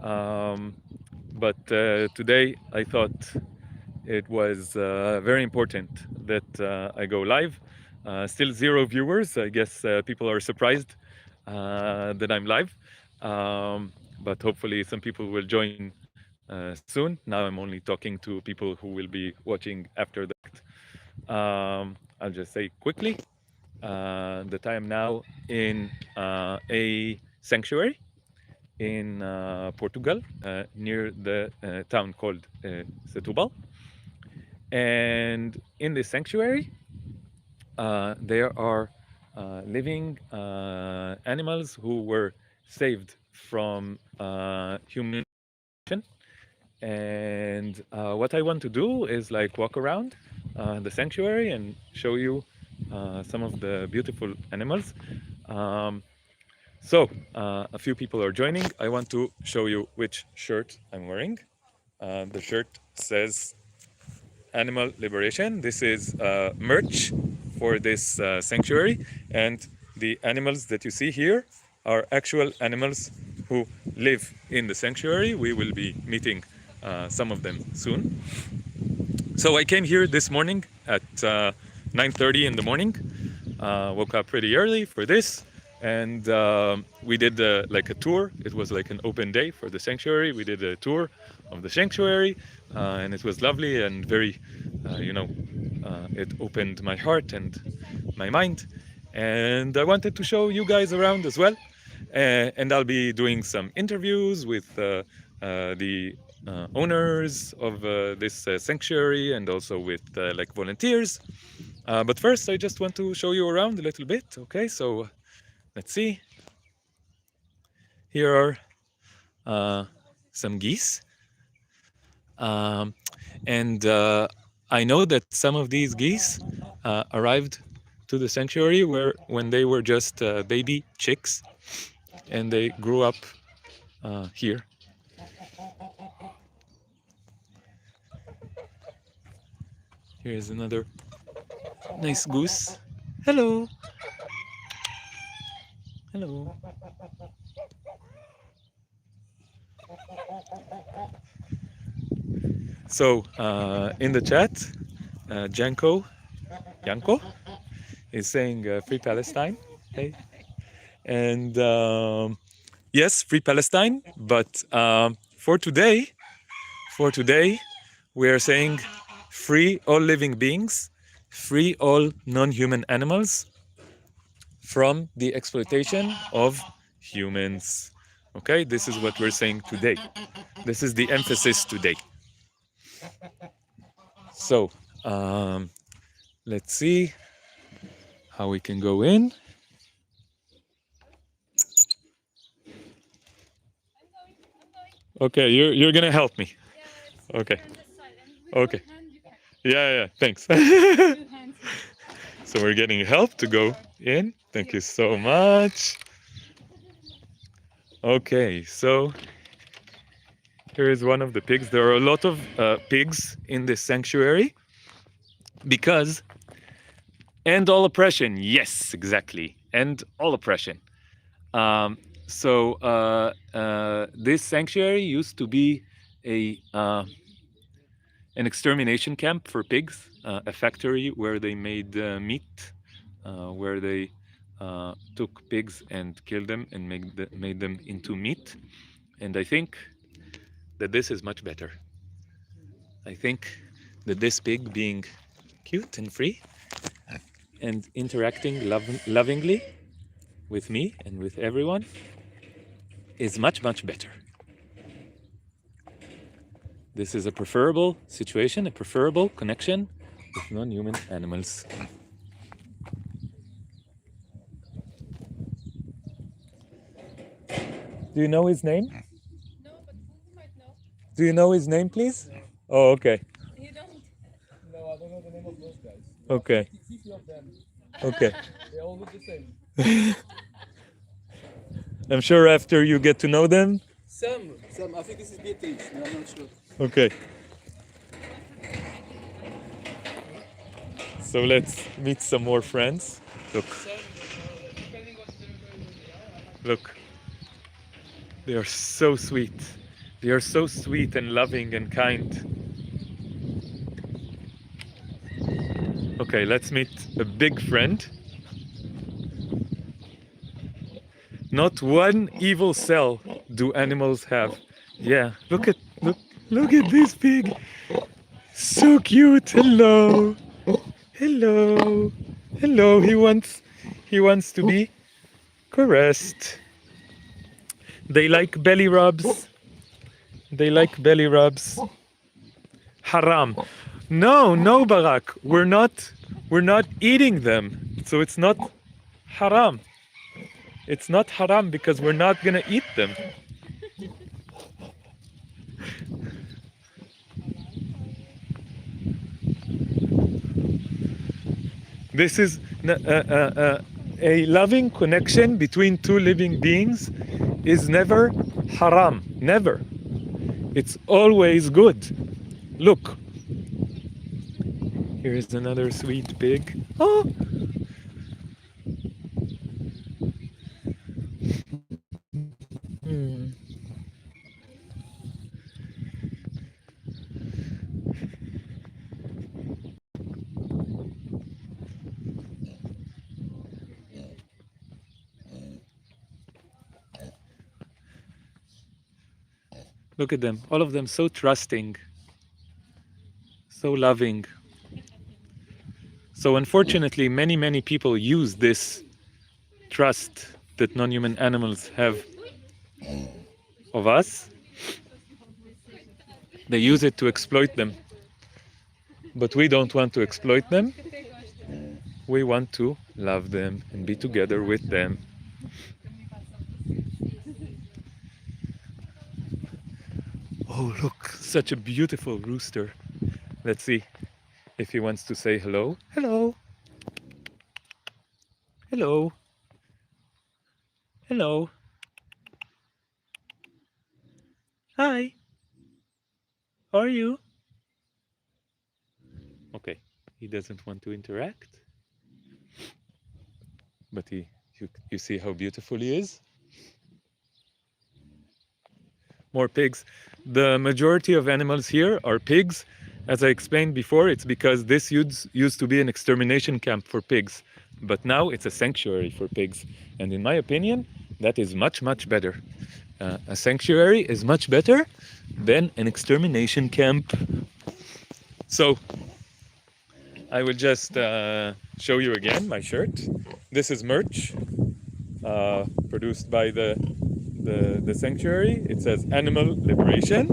Um, but today I thought it was very important that I go live. Still zero viewers. I guess people are surprised that I'm live. But hopefully some people will join soon. Now I'm only talking to people who will be watching after the fact. I'll just say quickly that I am now in a sanctuary in Portugal, near the town called Setúbal. And in this sanctuary, there are living animals who were saved from human exploitation. And what I want to do is like walk around the sanctuary and show you some of the beautiful animals. Um, so a few people are joining. I want to show you which shirt I'm wearing. The shirt says Animal Liberation. This is merch for this sanctuary, and the animals that you see here are actual animals who live in the sanctuary. We will be meeting some of them soon. So I came here this morning at 9:30 in the morning. Woke up pretty early for this, and we did like a tour. It was like an open day for the sanctuary. We did a tour of the sanctuary, and it was lovely and very, it opened my heart and my mind. And I wanted to show you guys around as well. And I'll be doing some interviews with the owners of this sanctuary, and also with like volunteers. But first, I just want to show you around a little bit. Okay, so let's see. Here are some geese. Um, and I know that some of these geese arrived to the sanctuary when they were just baby chicks, and they grew up here. Here's another nice goose. Hello. Hello. So in the chat, Janko is saying Free Palestine. Hey. And yes, Free Palestine. But for today, we are saying free all living beings, free all non-human animals from the exploitation of humans. Okay, this is what we're saying today. This is the emphasis today. So let's see how we can go in. Okay, you're gonna help me. Okay. Okay. Yeah, thanks. So we're getting help to go in. Thank you so much. Okay, so here is one of the pigs. There are a lot of pigs in this sanctuary because end all oppression. Yes, exactly. End all oppression. This sanctuary used to be a an extermination camp for pigs, a factory where they made meat, where they took pigs and killed them and made them into meat. And I think that this is much better. I think that this pig being cute and free and interacting lovingly with me and with everyone is much, much better. This is a preferable situation, a preferable connection with non-human animals. Do you know his name? No, but who might know? Do you know his name, please? Oh, okay. You don't? No, I don't know the name of those guys. Okay. 50 of them. Okay. They all look the same. I'm sure after you get to know them. Some. I think this is Beatrice. No, I'm not sure. Okay. So let's meet some more friends. Look. Look. They are so sweet. They are so sweet and loving and kind. Okay, let's meet a big friend. Not one evil cell do animals have. Yeah, look at this pig. So cute. Hello. Hello. Hello. He wants to be caressed. They like belly rubs. They like belly rubs. Haram. No, Barak. We're not eating them. So it's not haram. It's not haram because we're not gonna eat them. This is a loving connection between two living beings is never haram. Never. It's always good. Look. Here is another sweet pig. Oh. Hmm. Look at them. All of them so trusting. So loving. So unfortunately, many people use this trust that non-human animals have of us. They use it to exploit them. But we don't want to exploit them. We want to love them and be together with them. Oh, look, such a beautiful rooster. Let's see if he wants to say hello. Hello. Hello. Hello. Hi. How are you? Okay, he doesn't want to interact. But you see how beautiful he is? More pigs. The majority of animals here are pigs. As I explained before, it's because this used to be an extermination camp for pigs. But now it's a sanctuary for pigs. And in my opinion, that is much better. A sanctuary is much better than an extermination camp. So, I will just show you again my shirt. This is merch produced by the sanctuary. It says Animal Liberation.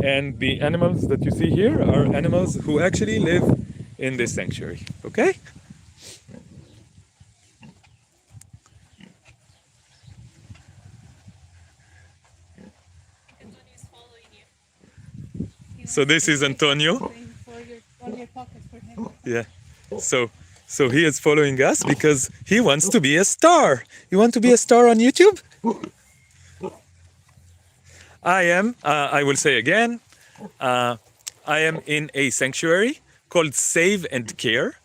And the animals that you see here are animals who actually live in this sanctuary. Okay? Antonio's following you. He So wants this to is take Antonio. something for your pocket for him. Yeah. So he is following us because he wants to be a star. You want to be a star on YouTube? I will say again, I am in a sanctuary called Save and Care.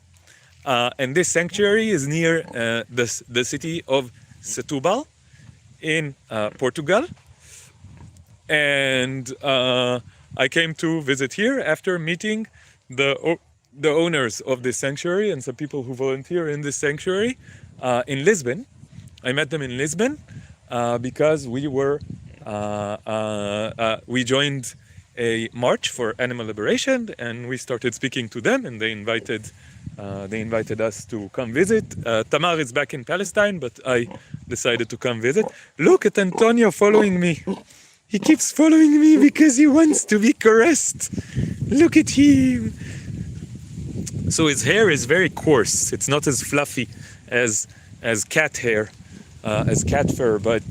And this sanctuary is near the city of Setúbal in Portugal. And I came to visit here after meeting the owners of this sanctuary and some people who volunteer in this sanctuary in Lisbon. I met them in Lisbon because we joined a march for animal liberation, and we started speaking to them, and they invited us to come visit. Tamar is back in Palestine, but I decided to come visit. Look at Antonio following me. He keeps following me because he wants to be caressed. Look at him. So his hair is very coarse. It's not as fluffy as cat hair, as cat fur, but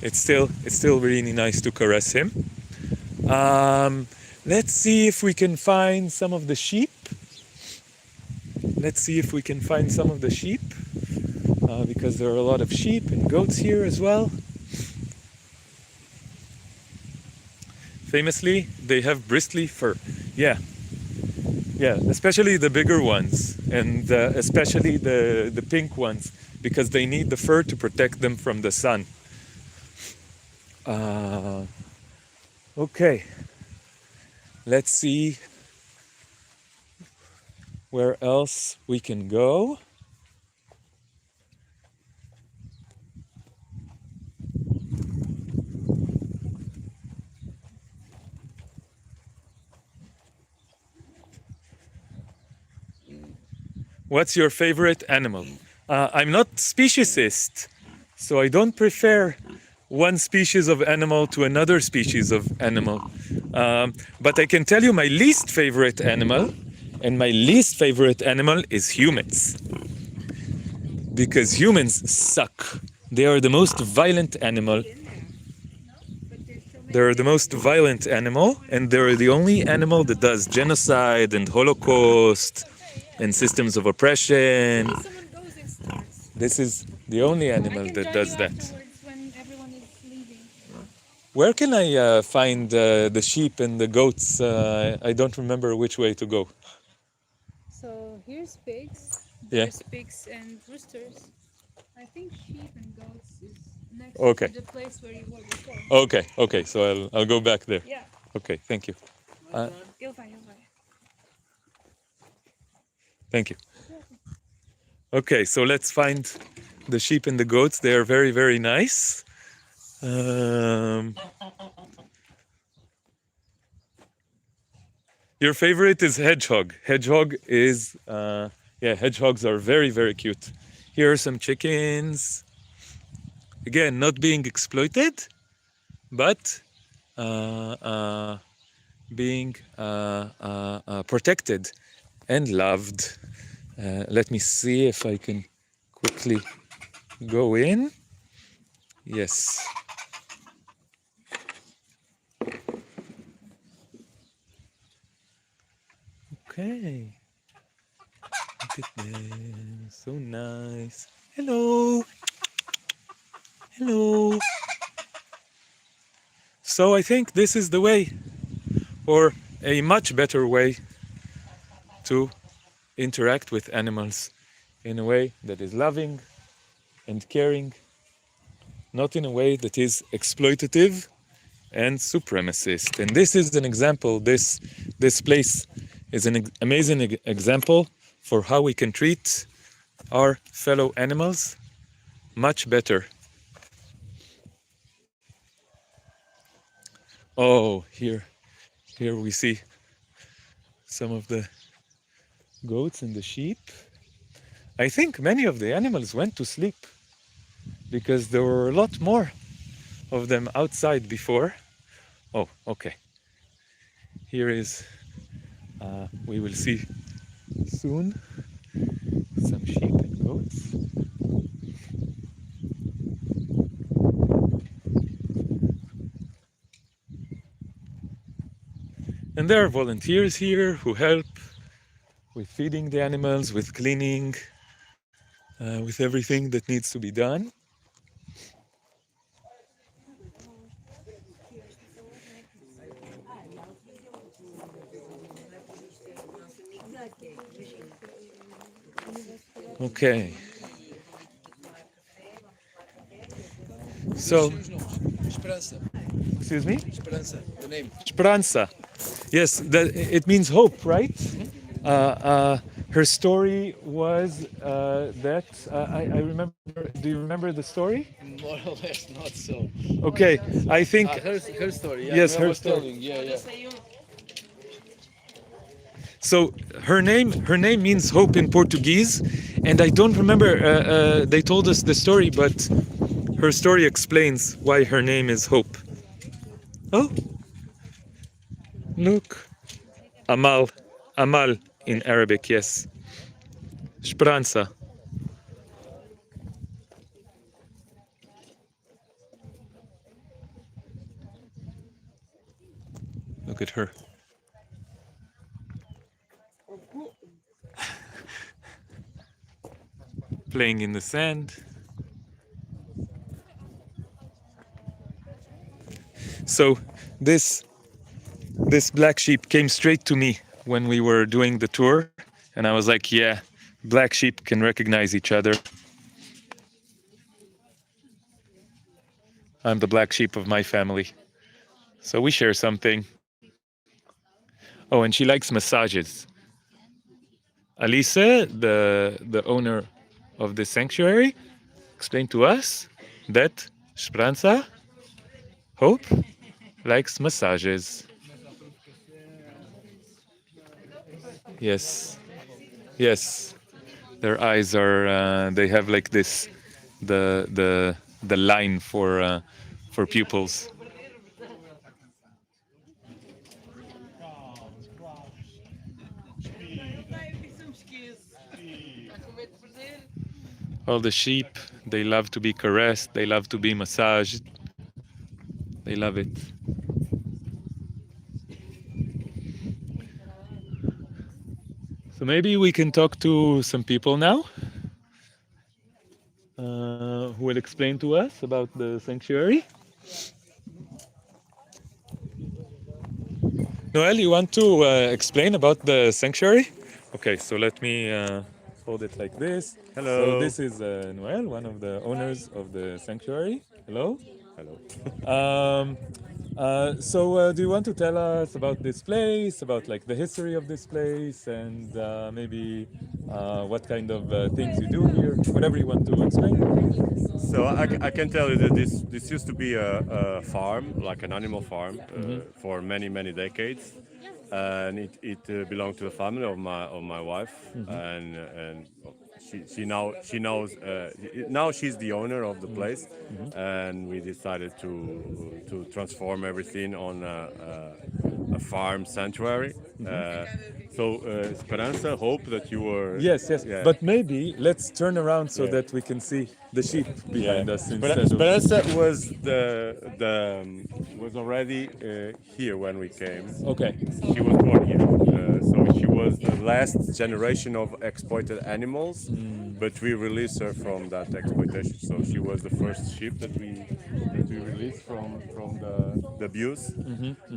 it's still really nice to caress him. Let's see if we can find some of the sheep. Let's see if we can find some of the sheep, because there are a lot of sheep and goats here as well. Famously, they have bristly fur. Yeah, especially the bigger ones, and especially the pink ones, because they need the fur to protect them from the sun. Okay, let's see where else we can go. What's your favorite animal? I'm not speciesist, so I don't prefer one species of animal to another species of animal. But I can tell you my least favorite animal, and my least favorite animal is humans. Because humans suck. They are the most violent animal. They're the most violent animal, and they're the only animal that does genocide and Holocaust and systems of oppression. Someone goes and starts. This is the only I animal can that join does you that. afterwards when everyone is leaving. Where can I find the sheep and the goats? I don't remember which way to go. So here's pigs. Yeah. There's pigs and roosters. I think sheep and goats is next Okay. to the place where you were before. Okay. Okay. So I'll go back there. Yeah. Okay. Thank you. Heel vai, heel vai. Thank you. Okay. So let's find the sheep and the goats. They are very, very nice. Your favorite is hedgehog. Hedgehog is, yeah, hedgehogs are very, very cute. Here are some chickens. Again, not being exploited, but being protected and loved. Let me see if I can quickly go in. Yes. Okay. Look at them. So nice. Hello. Hello. So I think this is the way, or a much better way, to interact with animals in a way that is loving and caring, not in a way that is exploitative and supremacist. And this is an example, this place is an amazing example for how we can treat our fellow animals much better. Oh, here we see some of the goats and the sheep. I think many of the animals went to sleep because there were a lot more of them outside before. Oh, okay. Here is, we will see soon some sheep and goats. And there are volunteers here who help with feeding the animals, with cleaning, with everything that needs to be done. Okay. So, Esperança. excuse me? Esperança. The name. Speranza. Yes, it means hope, right? Her story was that I remember. Do you remember the story? More or less, not so. Okay, I think Her story. Yeah, yes, I her was story. telling. Yeah. So her name means hope in Portuguese, and I don't remember. They told us the story, but her story explains why her name is Hope. Oh, look, Amal, Amal in Arabic, yes. Speranza. Look at her. Playing in the sand. So this black sheep came straight to me when we were doing the tour, and I was like, yeah, black sheep can recognize each other. I'm the black sheep of my family. So we share something. Oh, and she likes massages. Alice, the owner of the sanctuary, explained to us that Speranza, Hope, likes massages. Yes, yes. Their eyes are. They have like this, the line for pupils. All the sheep, they love to be caressed. They love to be massaged. They love it. So maybe we can talk to some people now who will explain to us about the sanctuary. Noel, you want to explain about the sanctuary? Okay, so let me hold it like this. So Hello. this is Noel, one of the owners of the sanctuary. Hello. Hello. Do you want to tell us about this place, about like the history of this place, and maybe what kind of things you do here? Whatever you want to explain. So I can tell you that this used to be a farm, like an animal farm, for many decades, and it belonged to the family of my wife, and she knows now she's the owner of the place, and we decided to transform everything on a farm sanctuary. Esperanza, hope that you were. Yes, yes. Yeah. But maybe let's turn around so Yeah. that we can see the sheep Yeah, behind us instead of. Esperanza was was already here when we came. Okay. She was born here, so she was the last generation of exploited animals. But we released her from that exploitation. So she was the first sheep that we released from the abuse.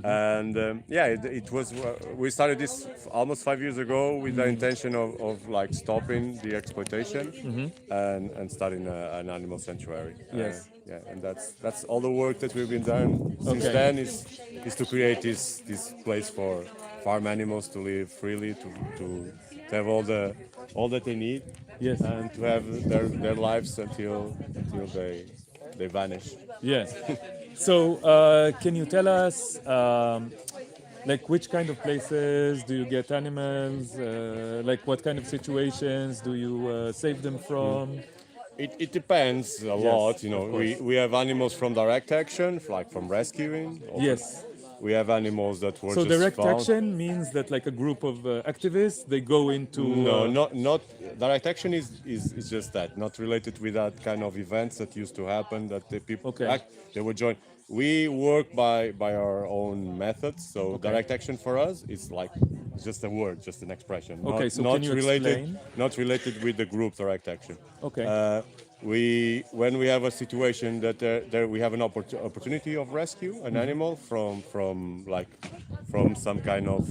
And yeah, it was. We started this almost 5 years ago with the intention of like stopping the exploitation and starting an animal sanctuary. Yes. Yeah, and that's all the work that we've been done since Okay. then is to create this place for farm animals to live freely, to have all that they need, Yes. and to have their lives until they vanish. Yes. So, can you tell us, like, which kind of places do you get animals? Like, what kind of situations do you save them from? It depends a lot, you know. of We, course. we have animals from direct action, like from rescuing. Yes. We have animals that were So just direct found. action means that like a group of activists they go into. No, not direct action is just that, not related with that kind of events that used to happen that the people Okay. they would join. We work by our own methods, so Okay. direct action for us is like just a word, just an expression. Okay, Not, so not can you related, explain? not related with the group direct action. Okay. When we have a situation that there we have an opportunity of rescue an animal from some kind of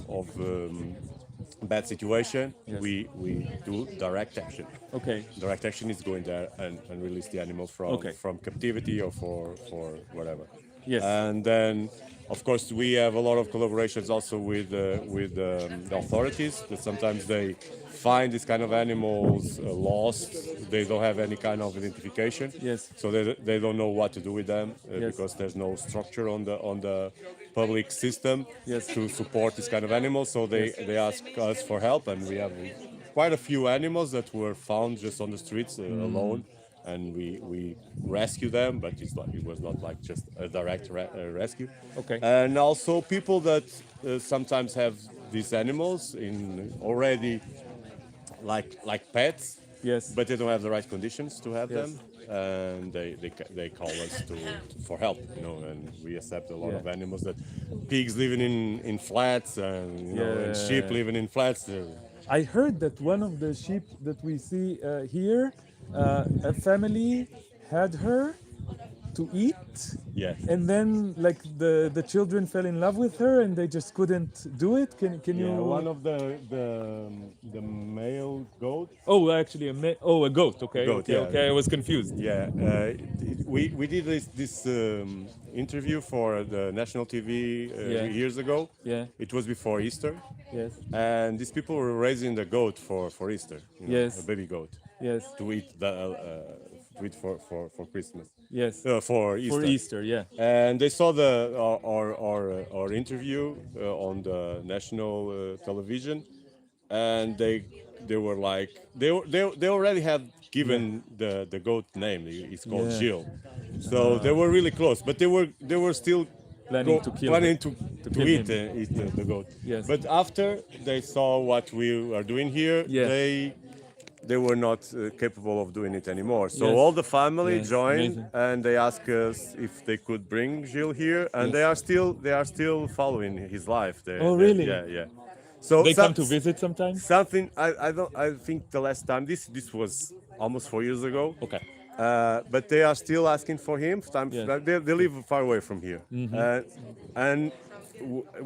bad situation, Yes. we do direct action. Okay. Direct action is going there and release the animal from Okay. from captivity or for whatever. Yes. And then, of course, we have a lot of collaborations also with the authorities. That sometimes they find these kind of animals lost. They don't have any kind of identification. Yes. So they don't know what to do with them Yes. because there's no structure on the public system Yes. to support this kind of animals. So Yes. they ask us for help, and we have quite a few animals that were found just on the streets alone, and we rescue them, but it was not like just a direct rescue. Okay. And also people that sometimes have these animals in already like pets, Yes. but they don't have the right conditions to have Yes. them, and they call us for help, you know, and we accept a lot Yeah. of animals that pigs living in flats and and sheep Yeah. living in flats. I heard that one of the sheep that we see here, a family had her to eat, Yes. and then like the children fell in love with her and they just couldn't do it. Can Yeah, you? one of the male goats. Oh, actually, a goat. Okay, Goat, okay, yeah. okay. I was confused. Yeah, we did this interview for the national TV Yeah. years ago. Yeah. It was before Easter, Yes. and these people were raising the goat for Easter. A Yes. baby goat Yes. to eat for Christmas. Yes. For For Easter. Easter, yeah. And they saw our interview on the national television, and they were like they already had given the goat name. It's called Yeah. Jill, so they were really close, but they were still Planning to kill planning him. to kill eat him. the goat. Yes. But after they saw what we are doing here, Yeah. they were not capable of doing it anymore. So Yes. all the family Yes, joined, amazing. and they asked us if they could bring Gilles here, and Yes. they are still following his life. Oh, really? Yeah, yeah. So They come to visit sometimes. something I think the last time this was almost 4 years ago. Okay. But they are still asking for him. Yes. They live far away from here, and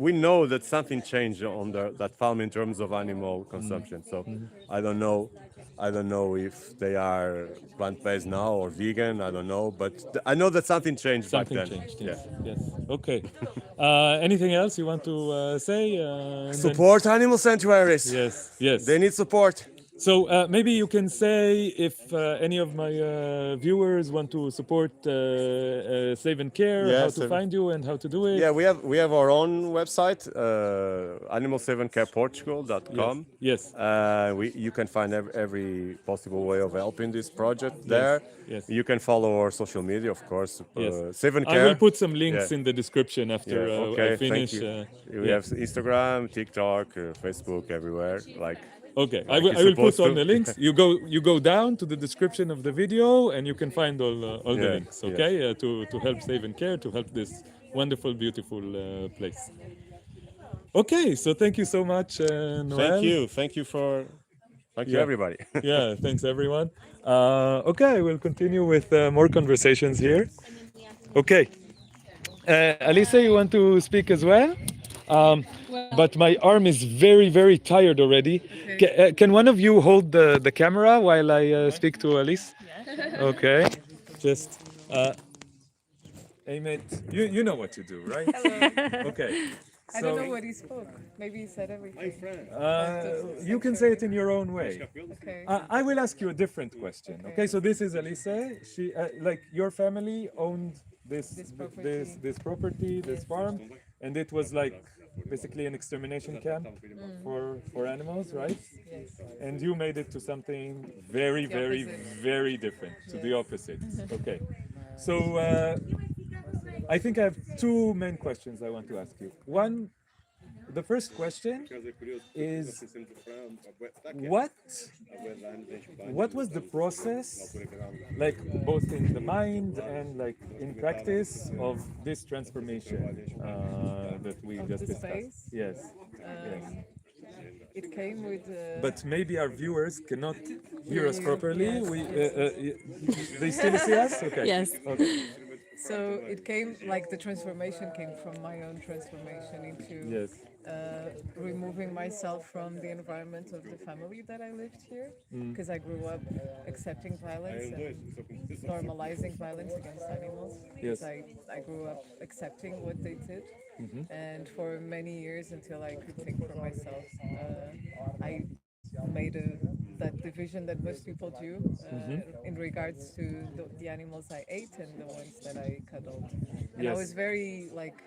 we know that something changed on that farm in terms of animal consumption. So I don't know. I don't know if they are plant-based now or vegan. I don't know, but I know that something changed Something back then. changed. Yes. Yes. Okay. Anything else you want to say? And then- Support animal sanctuaries. Yes. Yes. They need support. So maybe you can say if any of my viewers want to support Save and Care, Yeah, how to find you and how to do it. Yeah, we have our own website, animal7careportugal.com. Yes. You can find every possible way of helping this project there. Yes. You can follow our social media, of course. Yes. Save and I Care. will put some links Yeah. in the description after Yeah, okay, I finish. thank you. We Yeah. have Instagram, TikTok, Facebook, everywhere. Like Okay, like I you're will put supposed all to. the links. You go down to the description of the video, and you can find all the Yeah, links. yeah. Okay, to help Save and Care, to help this wonderful, beautiful place. Okay, so thank you so much, Noel. Thank you Yeah. everybody. Yeah, thanks everyone. Okay, we'll continue with more conversations here. Okay, Alisa, you want to speak as well? But my arm is very, very tired already. Can one of you hold the camera while I speak to Alice? Okay. Just aim it. You know what to do, right? Hello. Okay. I don't know what he spoke. Maybe he said everything. You can say it in your own way. Okay. I will ask you a different question. Okay, so this is Alice. She, like, your family owned this property, this farm, and it was like basically an extermination camp for animals, right? Yes. And you made it to something very, very, opposite. very different, to the opposite. Okay, so I think I have two main questions I want to ask you. One, the first question is what was the process, like both in the mind and like in practice, of this transformation that we Of just the discussed? space? Yes. Yes. It came with. But maybe our viewers cannot hear us you. properly. Yes, We they still see us? Okay. Yes. Okay. So it came like the transformation came from my own transformation into Yes. removing myself from the environment of the family that I lived here, because I grew up accepting violence and normalizing violence against animals. Yes. I grew up accepting what they did, and for many years until I could think for myself, I made that division that most people do in regards to the animals I ate and the ones that I cuddled. And I Yes. was very like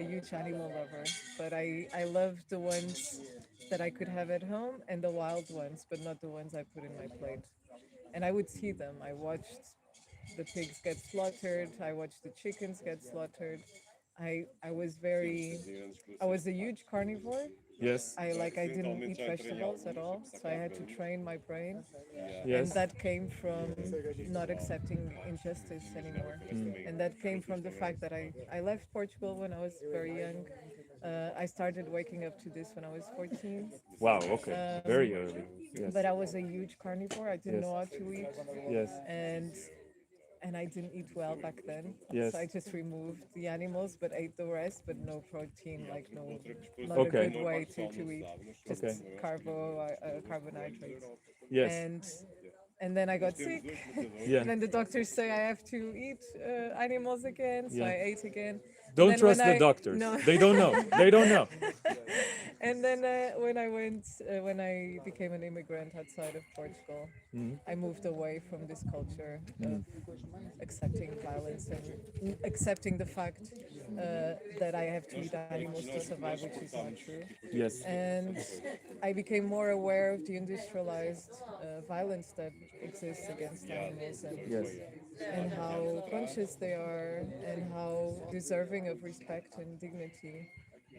a huge animal lover, but I loved the ones that I could have at home and the wild ones, but not the ones I put in my plate. And I would see them. I watched the pigs get slaughtered. I watched the chickens get slaughtered. I was a huge carnivore. Yes. I didn't eat vegetables at all, so I had to train my brain. Yes. And that came from not accepting injustice anymore. And that came from the fact that I left Portugal when I was very young. I started waking up to this when I was 14. Wow. Okay. Very early. Yes. But I was a huge carnivore. I didn't Yes. know how to eat. Yes. And and I didn't eat well back then. Yes. So I just removed the animals, but ate the rest, but no protein, like no, not a Okay. good way to eat, just Okay. carbohydrates. Yes. And then I got sick. Yeah. And then the doctors say I have to eat animals again, so Yeah. I ate again. Don't then when trust the doctors. No. They don't know. They don't know. And then when I became an immigrant outside of Portugal, I moved away from this culture of accepting violence and accepting the fact that I have to eat animals to survive, which is not true. Yes. And I became more aware of the industrialized violence that exists against animals, Yes. and how conscious they are, and how deserving of respect and dignity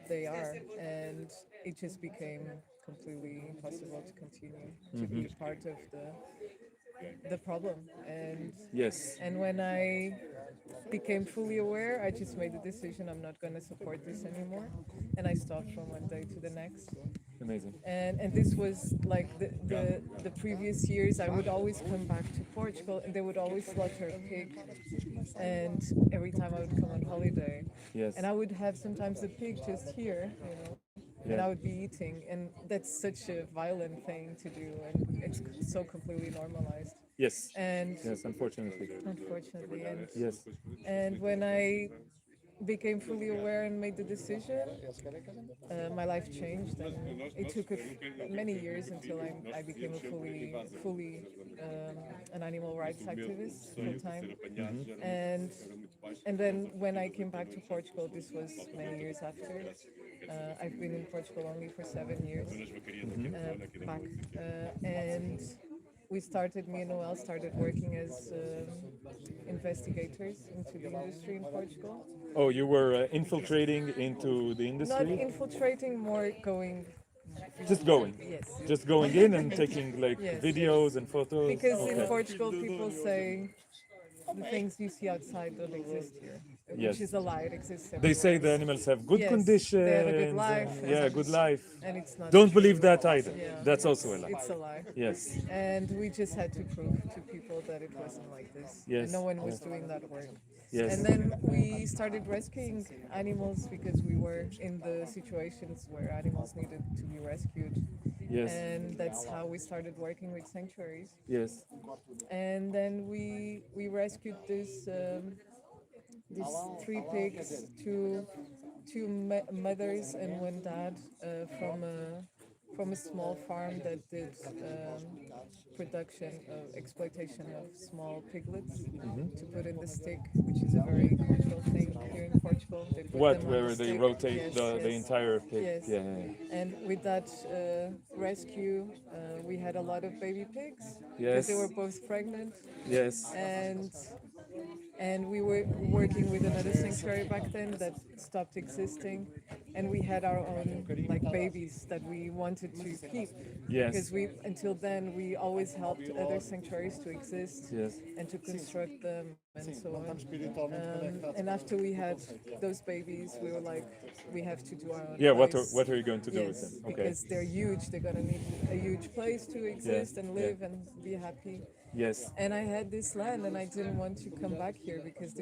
they are. And it just became completely impossible to continue to be part of the problem. Yes. And when I became fully aware, I just made the decision I'm not going to support this anymore, and I stopped from one day to the next. Amazing. And this was like the previous years. I would always come back to Portugal, and they would always slaughter a pig, and every time I would come on holiday, Yes. and I would have sometimes a pig just here, and Yeah. I would be eating, and that's such a violent thing to do, and it's so completely normalized. Yes. And Yes. Unfortunately. unfortunately, Yes. and when I became fully aware and made the decision, my life changed, and it took many years until I became a fully an animal rights activist full time. And then when I came back to Portugal, this was many years after. I've been in Portugal only for 7 years back, and me and Noel started working as investigators into the industry in Portugal. Oh, you were infiltrating into the Not industry? infiltrating, more going. Just going. Yes. Just going in and taking like Yes, videos and photos. Because in Okay. Portugal, people say the things you see outside don't exist here, Yes. which is a lie. It exists They everywhere. say the animals have good Yes, conditions. they have a good life, And, yeah, good life. and it's not. Don't true. believe that either. Yeah. That's also a lie. It's a lie. Yes. And we just had to prove to people that it wasn't like this. Yes, And no one was yes. doing that work. Yes. And then we started rescuing animals because we were in the situations where animals needed to be rescued. Yes. And that's how we started working with sanctuaries. Yes. And then we rescued these 3 pigs, two mothers and one dad from a small farm that did production of exploitation of small piglets to put in the stick, which is a very cultural thing here in Portugal. They put What? them on Where the they stick. rotate Yes, the yes. entire pig? Yes. Yeah, yeah, yeah. And with that rescue, we had a lot of baby pigs because Yes. they were both pregnant, Yes. and we were working with another sanctuary back then that stopped existing, and we had our own like babies that we wanted to keep. Yes. Because until then we always helped other sanctuaries to exist Yes. and to construct them and so on. And after we had those babies, we were like, we have to do our own. Yeah. place. What are you going to do with Yes, them? Okay. because they're huge. They're gonna need a huge place to exist and yeah. live and be happy. Yes. And I had this land, and I didn't want to come back here because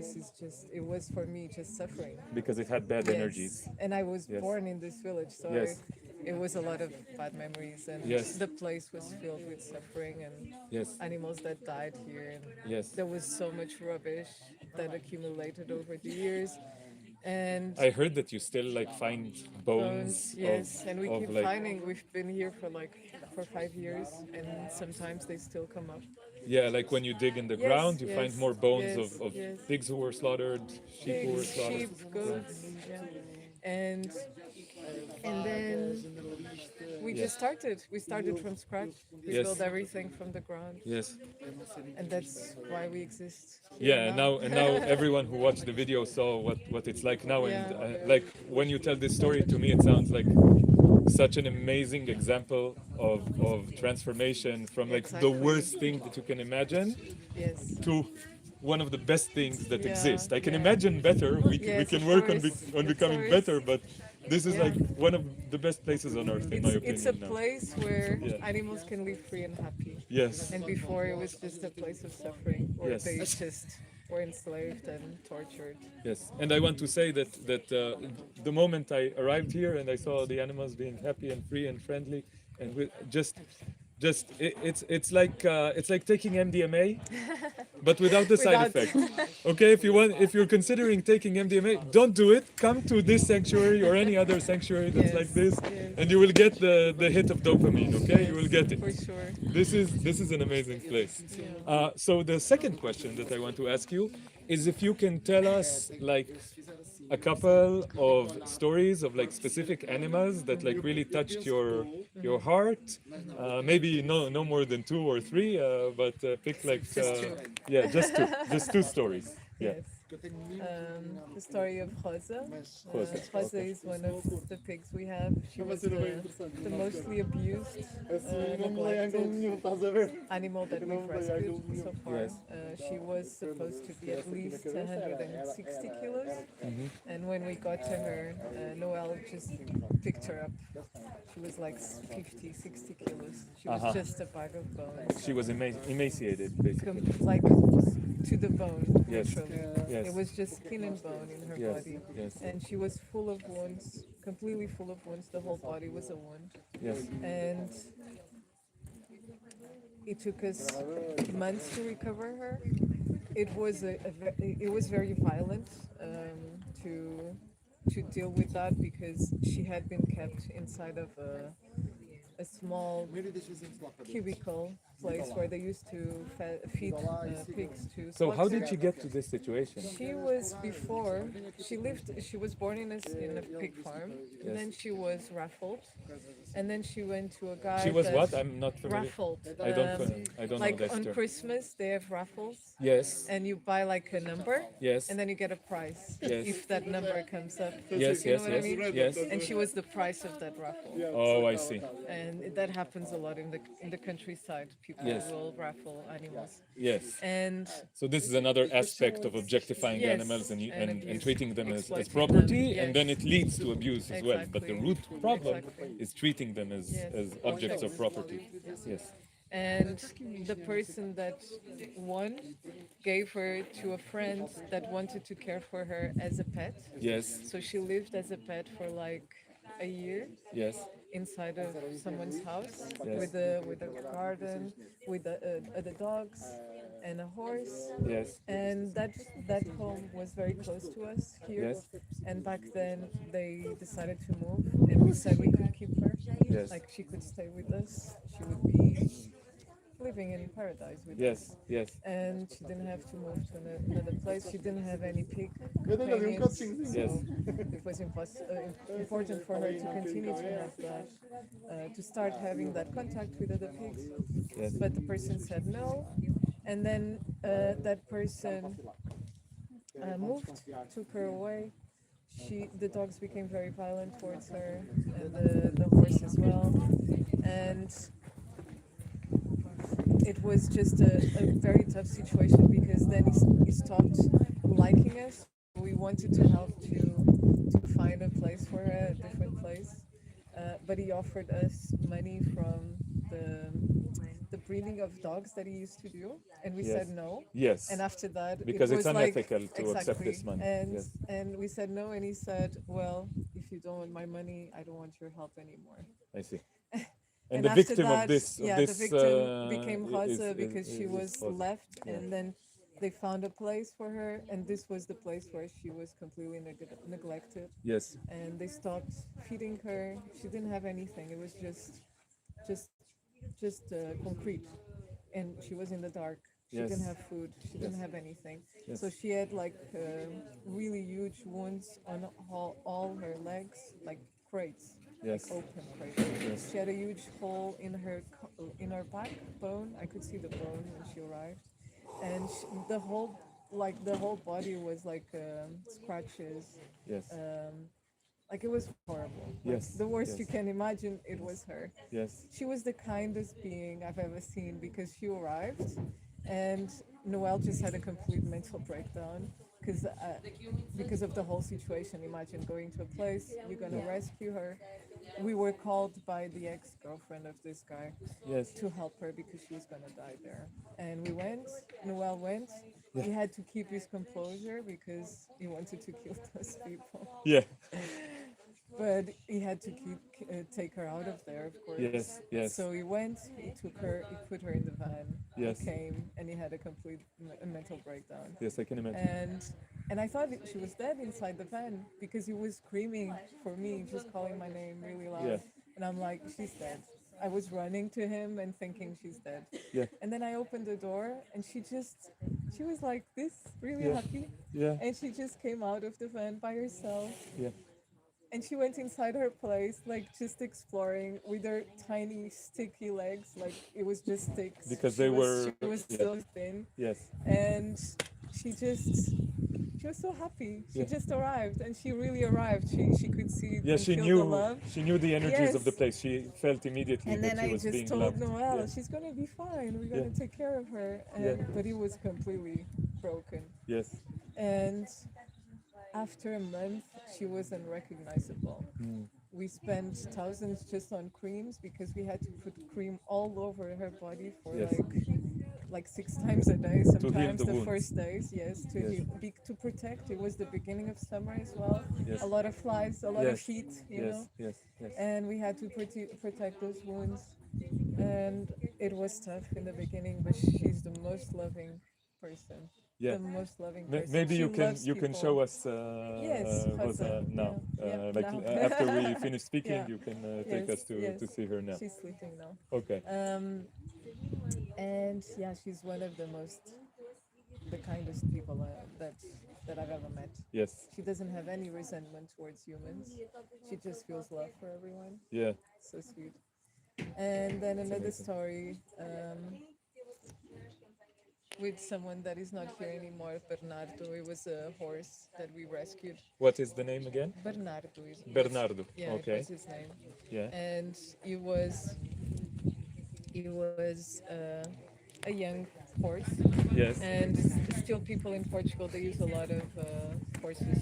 it was for me just suffering. Because it had bad Yes. energies. And I was Yes. born in this village, so Yes. it was a lot of bad memories, and Yes. the place was filled with suffering and Yes. animals that died here. And Yes. there was so much rubbish that accumulated over the years. And I heard that you still like find bones. yes, and we of keep like, finding. We've been here for 5 years, and sometimes they still come up. Yeah, like when you dig in the Yes, ground, you find yes, more bones yes, of yes. pigs who were slaughtered, sheep who were Pigs, slaughtered. sheep, goats, yeah. And then we just started. We started from scratch. We Yes. built everything from the ground, Yes. and that's why we exist. Yeah, and now everyone who watched the video saw what it's like now, and Yeah. like when you tell this story to me, it sounds like such an amazing example of transformation from like the Exactly. worst thing that you can imagine Yes. to one of the best things that Yeah, exist. I can yeah. imagine better. We Yes, can of work course. on Of becoming course. better, but this is Yeah. like one of the best places on earth, in my It's a opinion. Now. place where Yeah. animals can live free and happy. Yes. And before it was just a place of suffering where Yes. they just were enslaved and tortured. Yes, and I want to say that the moment I arrived here and I saw the animals being happy and free and friendly, and it's like taking MDMA, but without the side Without effect. Okay, if you're considering taking MDMA, don't do it. Come to this sanctuary or any other sanctuary that's like Yes, this, yes. and you will get the hit of dopamine. Okay, you will get it. For sure. This is an amazing place. So the second question that I want to ask you is if you can tell us like a couple of stories of like specific animals that like really touched your heart. Maybe no more than two or three, but pick like Just two. yeah, just two stories. Yeah. Yes. The story of Rosa. Rosa, Rosa is one of the pigs we have. She was the mostly abused, neglected animal that we've rescued so far. Yes. She was supposed to be at least 160 kilos. And when we got to her, Noel just picked her up. She was like 50, 60 kilos. She was just a bag of bones. She was emaciated, basically. Like to the bone, Yes. literally. Yes. It was just skin and bone in her Yes, body. yes. And she was full of wounds, completely full of wounds. The whole body was a wound. Yes. And it took us months to recover her. It was it was very violent to deal with that because she had been kept inside of a small cubicle place where they used to feed pigs to So how slaughter. did she get to this situation? She was before she was born in a pig farm, and then she was raffled, and then she went to a guy She was that what? I'm not familiar. raffled. I don't Like know that on term. Christmas they have raffles, Yes. and you buy like a number, Yes. and then you get a price Yes. if that number comes up. Yes, You know yes, what I yes, mean? yes. And she was the price of that raffle. Oh, I see. And that happens a lot in the countryside. People Yes. will raffle animals, Yes. and So this is another aspect of objectifying Yes, animals and and and abuse. treating them as Exploiting property, them, and then yes. it leads to abuse as well. But the Exactly. root problem Exactly. is treating them Yes. as objects of property. Yes. And the person that won gave her to a friend that wanted to care for her as a pet. Yes. So she lived as a pet for like a year Yes. inside of someone's house Yes. with a garden, with the dogs and a horse. Yes. And that home was very close to us here. Yes. And back then they decided to move, and we said we could keep her. Yes. Like she could stay with us. She would be living in paradise with us. Yes. Yes. And she didn't have to move to another place. She didn't have any pig companions, Yes. so it was important for her to continue to have that, to start having that contact with other pigs. Yes. But the person said no, and then that person moved, took her away. The dogs became very violent towards her, and the horse as well, and it was just a very tough situation because then he stopped liking us. We wanted to help to find a place for her, a different place, but he offered us money from the breeding of dogs that he used to do, and we Yes. said no. Yes. And after that, Because it it's was like, unethical to accept exactly. this money. And Yes. and we said no, and he said, "Well, if you don't want my money, I don't want your help anymore." I see. And the after victim that, of this, yeah, of this, the victim became is- Rosa is- because she is was Rosa. left, Yeah. and then they found a place for her, and this was the place where she was completely neglected, Yes. and they stopped feeding her. She didn't have anything. It was just, concrete, and she was in the dark. She Yes. didn't have food. She didn't Yes. have anything. Yes. So she had like really huge wounds on all her legs, like crates, Yes. like open crates. Yes. She had a huge hole in her backbone. I could see the bone when she arrived, and the whole body was like scratches. Yes. Like it was horrible. Like, Yes, the worst yes. you can imagine. It was her. Yes. She was the kindest being I've ever seen because she arrived and Noel just had a complete mental breakdown because of the whole situation. Imagine going to a place, you're gonna rescue her. We were called by the ex-girlfriend of this guy Yes. to help her because she was gonna die there. And we went. Noel went. Yeah. He had to keep his composure because he wanted to kill those people. Yeah. But he had to take her out of there, of course. Yes. Yes. So he went, he took her, he put her in the van. Yes. He came, and he had a complete mental breakdown. Yes, I can imagine. And I thought she was dead inside the van because he was screaming for me, just calling my name really loud. Yeah. And I'm like, she's dead. I was running to him and thinking she's dead. Yeah. And then I opened the door, and she was like this, really Yeah. happy. Yeah. And she just came out of the van by herself. Yeah. And she went inside her place, like just exploring with her tiny sticky legs, like it was just sticks. Because She was yeah. so thin, Yes. and she was so happy. She Yeah. just arrived, and she really arrived. She could see Yeah, and she feel knew the love. she knew the energies of the Yes. place. She felt immediately And that then she I was just being told loved. Noelle, Yeah. she's gonna be fine. We're gonna Yeah. take care of her. Yeah. But he was completely broken. Yes. And after a month, she was unrecognizable. We spent thousands just on creams because we had to put cream all over her body for Yes. like 6 times a day. heal Sometimes the the wounds. first days, yes, Yes. to protect. It was the beginning of summer as well. Yes. A lot of flies, a lot Yes. of heat, you Yes. know. Yes. Yes. And we had to protect those wounds. And it was tough in the beginning, but she's the most loving person. Yeah. The most loving person. Maybe She you can loves you can people. show us Yes, Rosa now. yeah, yeah, Like now. after we finish speaking, Yeah. you can take Yes, us to yes. see her now. She's sleeping now. Okay. And yeah, she's one of the kindest people that I've ever met. Yes. She doesn't have any resentment towards humans. She just feels love for everyone. Yeah. So sweet. And then another amazing. story with someone that is not here anymore, Bernardo. It was a horse that we rescued. What is the name again? Bernardo. Bernardo. Yeah, Okay. it was his name. Yeah. And he was a young horse. Yes. And still, people in Portugal, they use a lot of horses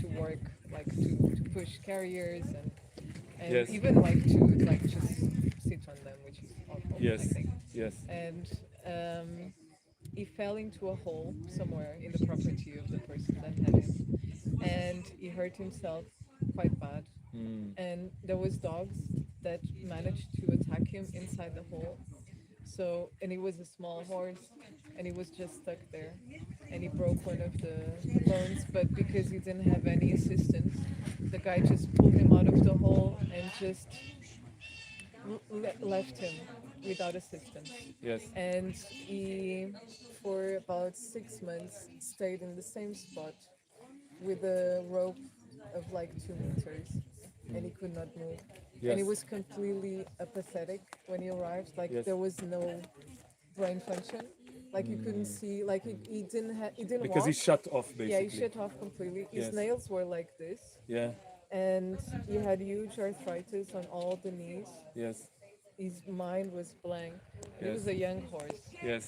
to work, like to push carriers and Yes. even like to like just sit on them, which is awful. Yes. I think. Yes. And he fell into a hole somewhere in the property of the person that had him, and he hurt himself quite bad. And there was dogs that managed to attack him inside the hole. So, and he was a small horse, and he was just stuck there, and he broke one of the bones. But because he didn't have any assistance, the guy just pulled him out of the hole and just left him without assistance. Yes. And he, for about 6 months, stayed in the same spot with a rope of like 2 meters, and he could not move. Yes. And he was completely apathetic when he arrived. Like Yes. there was no brain function. Like you couldn't see. Like he didn't Because walk. he shut off basically. Yeah, he shut off completely. His Yes. nails were like this, Yeah. and he had huge arthritis on all the knees. Yes. His mind was blank. He Yes. was a young horse, Yes.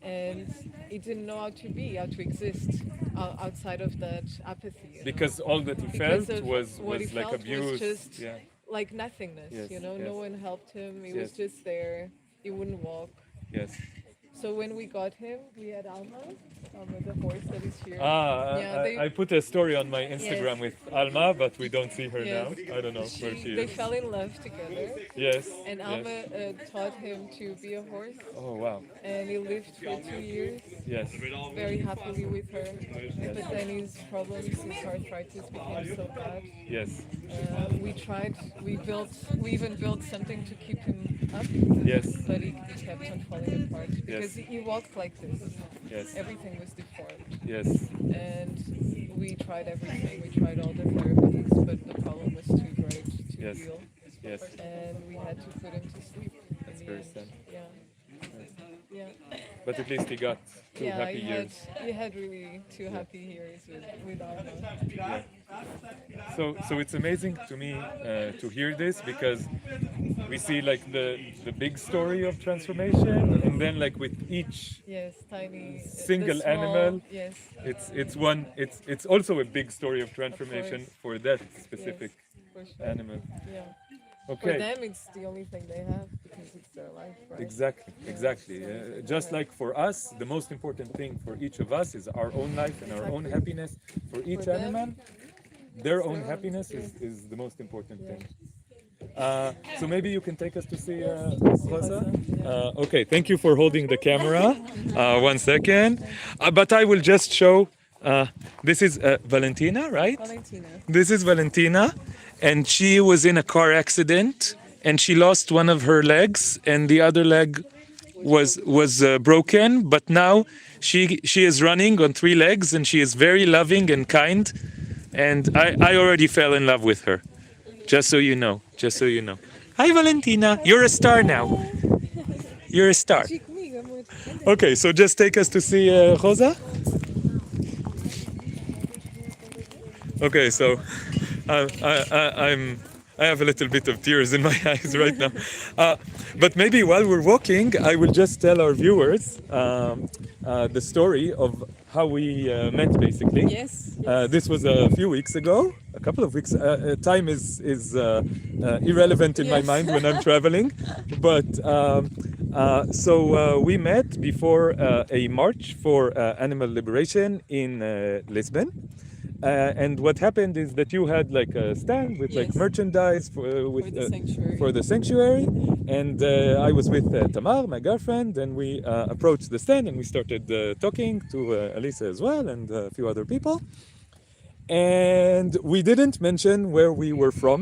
and he didn't know how to be, how to exist outside of that apathy. You know? Because all that he Because felt of was what he like felt was abuse. just Yeah. like nothingness. Yes, You know, yes. no one helped him. He was Yes. just there. He wouldn't walk. Yes. So when we got him, we had Alma, the horse that is here. Ah, Yeah, they- I put a story on my Instagram Yes. with Alma, but we don't see her Yes. now. I don't know where she They is. fell in love together, Yes. and Alma taught him to be a horse, Oh wow. and he lived for 2 years. Yes. Very happily with her, but then his problems, his arthritis became so bad. Yes. We even built something to keep him up, Yes. but he kept on falling apart because Yes. he walked like this. Yes. Everything was deformed, Yes. and we tried everything. We tried all the therapies, but the problem was too great to Yes. heal, Yes. and we had to put him to sleep. That's in the very end. sad. Yeah. Yeah. But at least he got two Yeah, happy years. he had really 2 happy years with Alma. Yeah. So so it's amazing to me to hear this because we see like the big story of transformation, and then like with each Yes, tiny, the single small. animal, Yes, it's also a big story of of transformation course. for that Yes, specific for sure. animal. Yeah. For Okay. them, it's the only thing they have because it's their life, right? Exactly, Yeah, it's exactly. the only thing they Just have. like for us, the most important thing for each of us is our own life and our own Exactly. happiness. For For each them, animal, their it's own their own happiness experience. is the most important Yeah. thing. So maybe you can take us to see Yes. See Rosa. Rosa. Yeah. Okay, thank you for holding the camera. 1 second. Thank you. But I will just show. This is Valentina, right? Valentina. This is Valentina, and she was in a car accident, and she lost one of her legs, and the other leg was broken. But now she is running on three legs, and she is very loving and kind, and I already fell in love with her. Just so you know, just so you know. Hi Valentina, you're a star now. You're a star. Aqui comigo, amor. Okay, so just take us to see Rosa. Okay, so I have a little bit of tears in my eyes right now. But maybe while we're walking, I will just tell our viewers the story of how we met, basically. Yes. Yes. This was a few weeks ago, a couple of weeks. Time is irrelevant in my Yes. mind when I'm traveling, but so we met before a march for animal liberation in Lisbon. And what happened is that you had like a stand with like Yes. merchandise For the sanctuary. for the sanctuary, and I was with Tamar, my girlfriend, and we approached the stand and we started talking to Elisa as well and a few other people. And we didn't mention where we were from.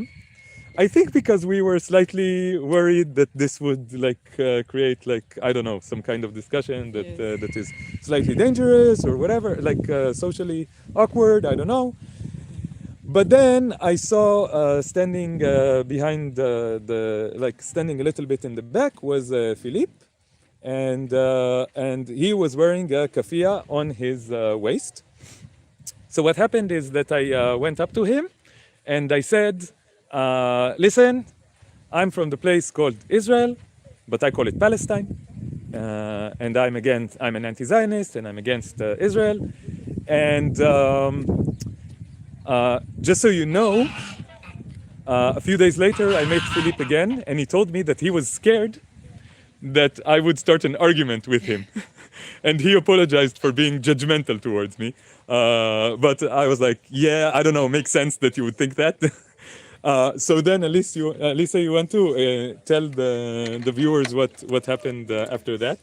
I think because we were slightly worried that this would like create like I don't know some kind of discussion that Yes. that is slightly dangerous or whatever, like socially awkward. I don't know. But then I saw standing behind the like standing a little bit in the back was Philippe, and he was wearing a kafia on his waist. So what happened is that I went up to him and I said, "Listen, I'm from the place called Israel, but I call it Palestine, and I'm an anti-Zionist, and I'm against Israel. And just so you know, a few days later, I met Philippe again, and he told me that he was scared that I would start an argument with him. And he apologized for being judgmental towards me. But I was like, yeah, I don't know, makes sense that you would think that. So then, Lisa, you want to tell the viewers what happened after that?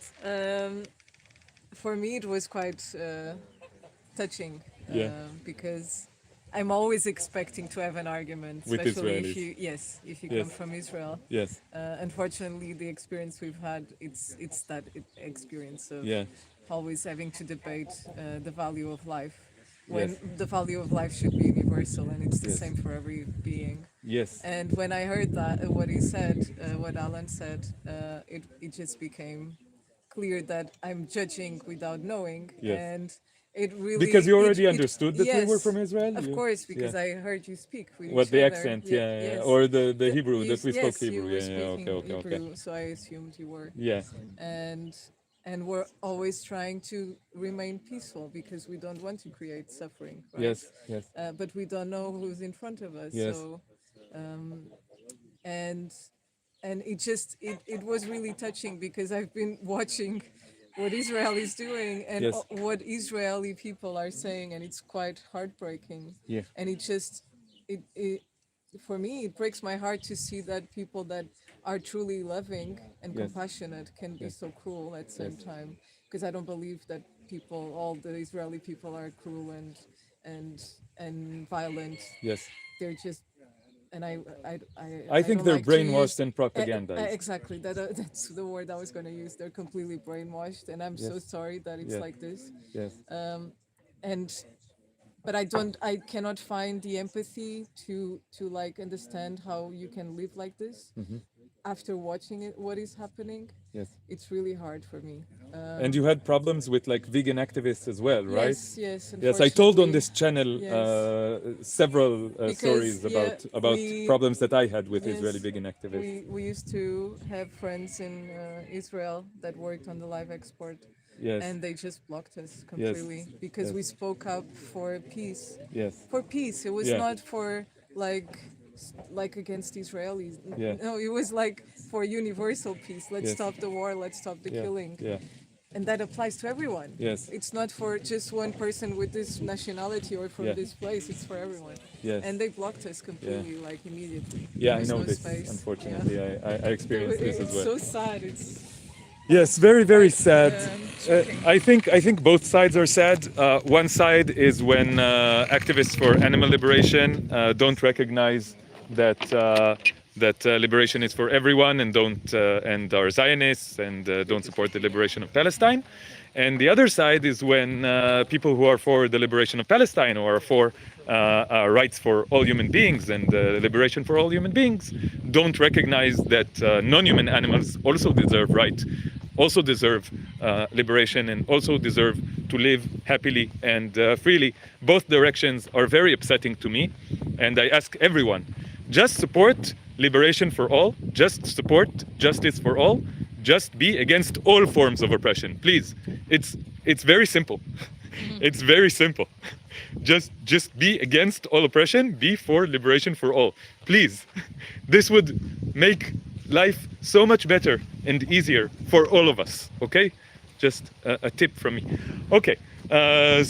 For me, it was quite touching Yeah. because I'm always expecting to have an argument, With especially if Israelis. if you Yes. come from Israel. Yes. Unfortunately, the experience we've had, it's that experience of Yeah. always having to debate the value of life when Yes. the value of life should be universal and it's the Yes. same for every being. Yes. And when I heard that, what he said, what Alan said, it just became clear that I'm judging without knowing. Yes. And it really. Because you already it, understood that we were yes, from Israel? Of You- course, because yeah. I heard you speak with What each the other. accent, Yes. or the Hebrew, You- that we spoke yes, Hebrew. you were Yeah, speaking okay, Hebrew, okay. so I assumed you were. Yeah. And we're always trying to remain peaceful because we don't want to create suffering, right? Yes, yes. But we don't know who's in front of us. Yes. So, and it was really touching because I've been watching what Israel is doing and Yes. what Israeli people are saying, and it's quite heartbreaking. Yeah. And it for me it breaks my heart to see that people that are truly loving and Yes. compassionate can be Yes. so cruel at the same Yes. time, because I don't believe that all the Israeli people are cruel and violent. Yes. They're just, and I think don't they're like to brainwashed use- and propagandized. Exactly, that's the word I was going to use. They're completely brainwashed, and I'm so Yes. sorry that it's Yes. like this. Yes. And but I cannot find the empathy to like understand how you can live like this after watching it, what is happening. Yes. It's really hard for me. And you had problems with like vegan activists as well, right? Yes, yes, Yes, I told on unfortunately. this channel Yes. several Because, stories yeah, about we- problems that I had with Yes, Israeli vegan activists. we used to have friends in Israel that worked on the live export, Yes. and they just blocked us completely because we Yes. spoke up for peace. Yes. For peace, it was Yeah. not for like against Israelis. Yeah. No, it was like for universal peace. Let's Yes. stop the war. Let's stop the Yeah. killing. Yeah. And that applies to everyone. Yes. It's not for just one person with this nationality or from Yeah. this place. It's for everyone. Yes. And they blocked us completely, like immediately. Yeah, I There's know no this. space. Unfortunately, Yeah. I experienced this as It's well. so sad. It's Yes, very, very sad. shocking. I think both sides are sad. One side is when activists for animal liberation don't recognize that liberation is for everyone and don't and are Zionists and don't support the liberation of Palestine. And the other side is when people who are for the liberation of Palestine or are for rights for all human beings and liberation for all human beings don't recognize that non-human animals also deserve right, also deserve liberation, and also deserve to live happily and freely. Both directions are very upsetting to me, and I ask everyone, just support liberation for all, just support justice for all, just be against all forms of oppression, please. It's very simple. It's very simple. Just be against all oppression, be for liberation for all. Please. This would make life so much better and easier for all of us, okay? Just a tip from me. Okay.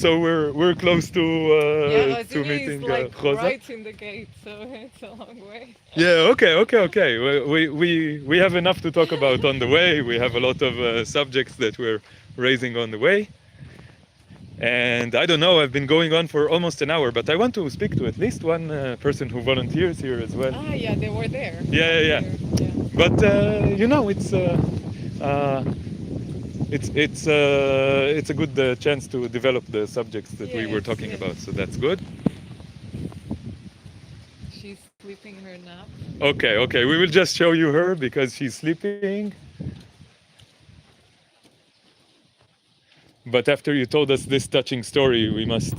So we're close to meeting Rosa. right in the gate, so it's a long way. Yeah, okay. We have enough to talk about on the way. We have a lot of subjects that we're raising on the way. And I don't know, I've been going on for almost an hour, but I want to speak to at least one person who volunteers here as well. Ah, yeah, they were there. Yeah. Yeah. But you know, it's a good chance to develop the subjects that we were Yes, talking yes. about, so that's good. She's sleeping her nap. Okay, we will just show you her because she's sleeping. But after you told us this touching story, we must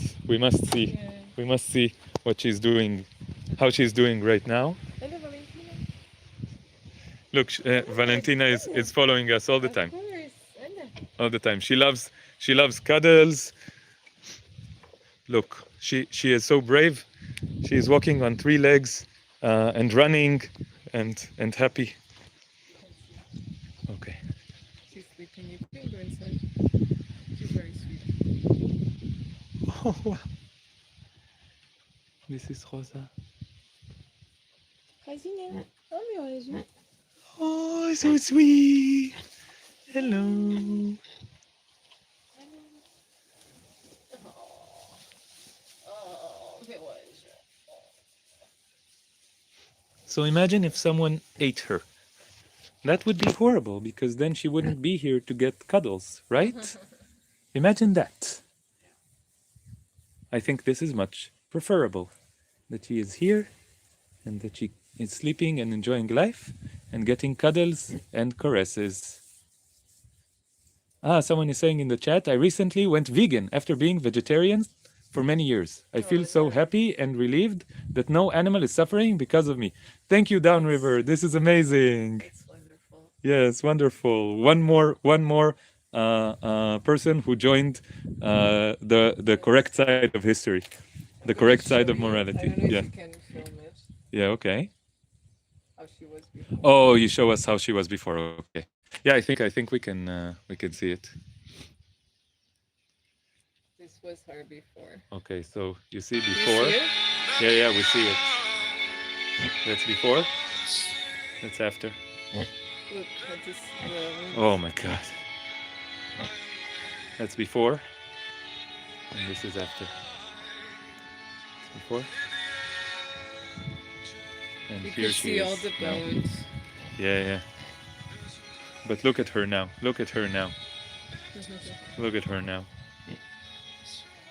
see Yeah. we must see what she's doing, how she's doing right now. Hello, Valentina. Look, Valentina is following us all the time. Of course. Hello. All the time. She loves cuddles. Look, she is so brave. She is walking on 3 legs and running and happy. Okay. She's sleeping. You can go inside. She's very sweet. Oh, wow. This is Rosa. Rosinha. Oh, meu anjo. Oh, so sweet. Hello. Oh, meu anjo. So imagine if someone ate her. That would be horrible because then she wouldn't be here to get cuddles, right? Imagine that. I think this is much preferable. That she is here and that she is sleeping and enjoying life and getting cuddles and caresses. Ah, someone is saying in the chat, I recently went vegan after being vegetarian for many years. I feel so happy and relieved that no animal is suffering because of me. Thank you, Downriver. This is amazing. It's wonderful. Yes, wonderful. One more person who joined the correct side of history, the correct side of I morality. don't know Yeah, if you can film it. yeah, okay. How she was before. Oh, you show us how she was before. Okay. Yeah, I think we can see it. This was her before. Okay, so you see You before. see it? Yeah, we see it. That's before. That's after. Look at this. Oh my God. That's before. And this is after. Before. And You here can she see is all the now. bones. Yeah. But look at her now. Look at her now. Look at her now.